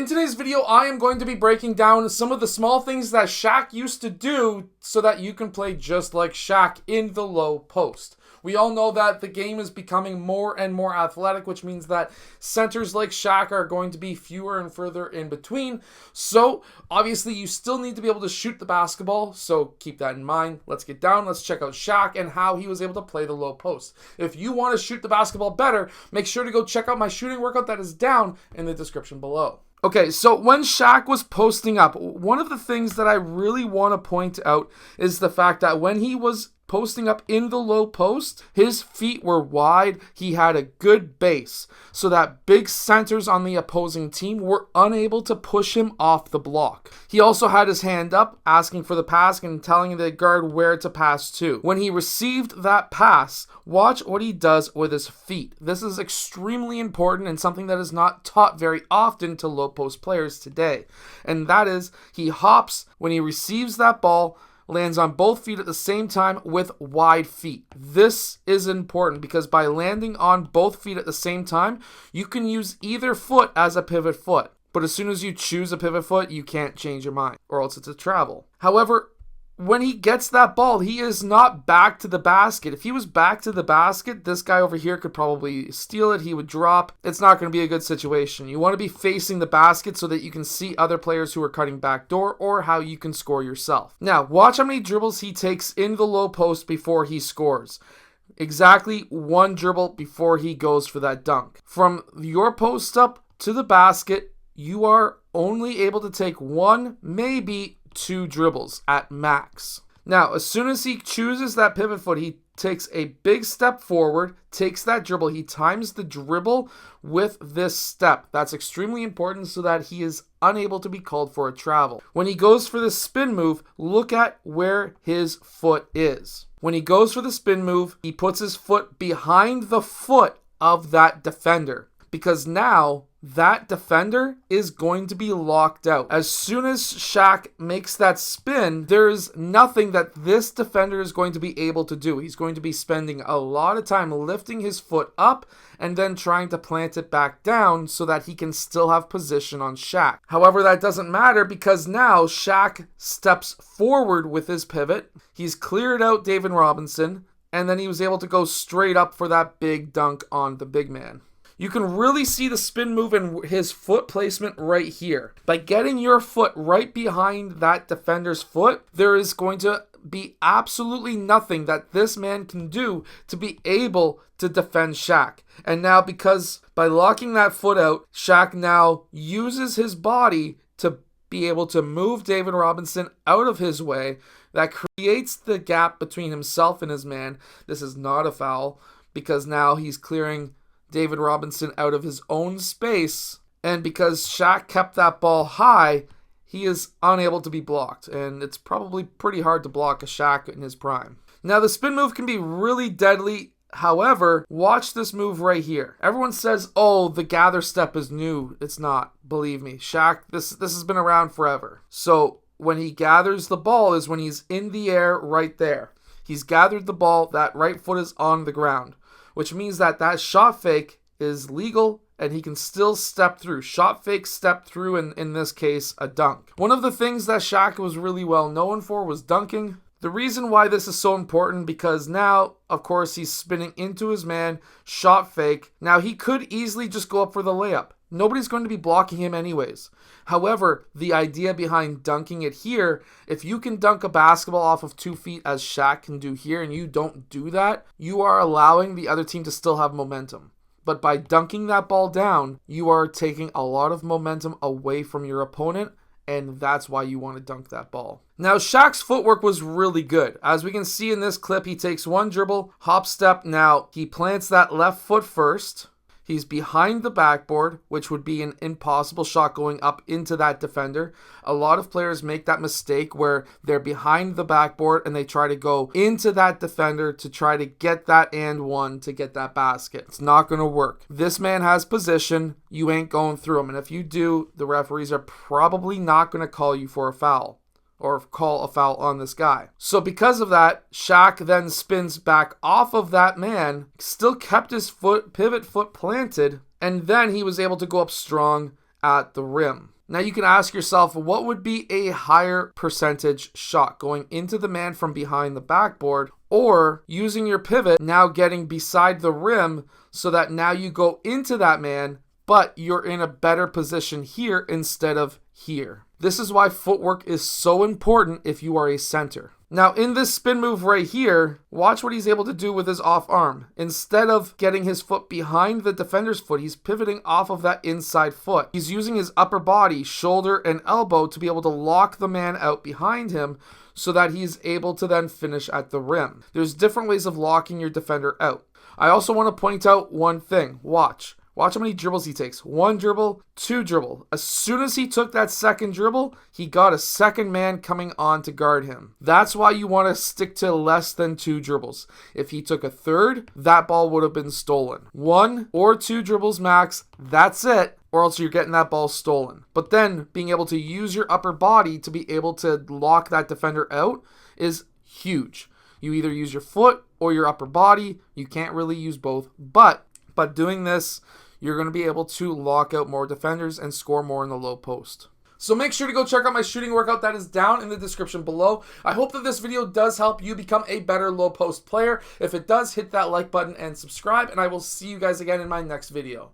today's video, I am going to be breaking down some of the small things that Shaq used to do so that you can play just like Shaq in the low post. We all know that the game is becoming more and more athletic, which means that centers like Shaq are going to be fewer and further in between. So, obviously, you still need to be able to shoot the basketball, so keep that in mind. Let's get down. Let's check out Shaq and how he was able to play the low post. If you want to shoot the basketball better, make sure to go check out my shooting workout that is down in the description below. Okay, so when Shaq was posting up, one of the things that I really want to point out is the fact that when he was posting up in the low post, his feet were wide. He had a good base so that big centers on the opposing team were unable to push him off the block. He also had his hand up, asking for the pass and telling the guard where to pass to. When he received that pass, watch what he does with his feet. This is extremely important and something that is not taught very often to low post players today. And that is, he hops when he receives that ball, lands on both feet at the same time with wide feet. This is important because by landing on both feet at the same time, you can use either foot as a pivot foot. But as soon as you choose a pivot foot, you can't change your mind, or else it's a travel. However, when he gets that ball, he is not back to the basket. If he was back to the basket, this guy over here could probably steal it. He would drop. It's not going to be a good situation. You want to be facing the basket so that you can see other players who are cutting back door or how you can score yourself. Now, watch how many dribbles he takes in the low post before he scores. Exactly one dribble before he goes for that dunk. From your post up to the basket, you are only able to take one, maybe two dribbles at max. Now, as soon as he chooses that pivot foot, he takes a big step forward, takes that dribble. He times the dribble with this step. That's extremely important so that he is unable to be called for a travel. When he goes for the spin move, look at where his foot is. When he goes for the spin move, he puts his foot behind the foot of that defender, because now that defender is going to be locked out. As soon as Shaq makes that spin, there is nothing that this defender is going to be able to do. He's going to be spending a lot of time lifting his foot up and then trying to plant it back down so that he can still have position on Shaq. However, that doesn't matter because now Shaq steps forward with his pivot. He's cleared out David Robinson, and then he was able to go straight up for that big dunk on the big man. You can really see the spin move in his foot placement right here. By getting your foot right behind that defender's foot, there is going to be absolutely nothing that this man can do to be able to defend Shaq. And now, because by locking that foot out, Shaq now uses his body to be able to move David Robinson out of his way. That creates the gap between himself and his man. This is not a foul because now he's clearing David Robinson out of his own space, and because Shaq kept that ball high, he is unable to be blocked, and it's probably pretty hard to block a Shaq in his prime. Now, the spin move can be really deadly. However, watch this move right here. Everyone says, oh, the gather step is new. It's not. Believe me. Shaq, this has been around forever. So when he gathers the ball is when he's in the air right there. He's gathered the ball. That right foot is on the ground, which means that that shot fake is legal and he can still step through. Shot fake, step through, and in this case, a dunk. One of the things that Shaq was really well known for was dunking. The reason why this is so important because now, of course, he's spinning into his man, shot fake. Now, he could easily just go up for the layup. Nobody's going to be blocking him anyways. However, the idea behind dunking it here, if you can dunk a basketball off of 2 feet as Shaq can do here and you don't do that, you are allowing the other team to still have momentum. But by dunking that ball down, you are taking a lot of momentum away from your opponent, and that's why you want to dunk that ball. Now, Shaq's footwork was really good. As we can see in this clip, he takes one dribble, hop step. Now, he plants that left foot first. He's behind the backboard, which would be an impossible shot going up into that defender. A lot of players make that mistake where they're behind the backboard and they try to go into that defender to try to get that and one to get that basket. It's not going to work. This man has position. You ain't going through him. And if you do, the referees are probably not going to call you for a foul, or call a foul on this guy. So because of that, Shaq then spins back off of that man, still kept his pivot foot planted, and then he was able to go up strong at the rim. Now you can ask yourself, what would be a higher percentage shot, going into the man from behind the backboard, or using your pivot, now getting beside the rim so that now you go into that man, but you're in a better position here instead of here. This is why footwork is so important if you are a center. Now in this spin move right here, watch what he's able to do with his off arm. Instead of getting his foot behind the defender's foot, he's pivoting off of that inside foot. He's using his upper body, shoulder, and elbow to be able to lock the man out behind him so that he's able to then finish at the rim. There's different ways of locking your defender out. I also want to point out one thing. Watch how many dribbles he takes. 1 dribble, 2 dribble. As soon as he took that second dribble, he got a second man coming on to guard him. That's why you want to stick to less than 2 dribbles. If he took a third, that ball would have been stolen. 1 or 2 dribbles max, that's it, or else you're getting that ball stolen. But then being able to use your upper body to be able to lock that defender out is huge. You either use your foot or your upper body. You can't really use both, but doing this, you're going to be able to lock out more defenders and score more in the low post. So make sure to go check out my shooting workout that is down in the description below. I hope that this video does help you become a better low post player. If it does, hit that like button and subscribe, and I will see you guys again in my next video.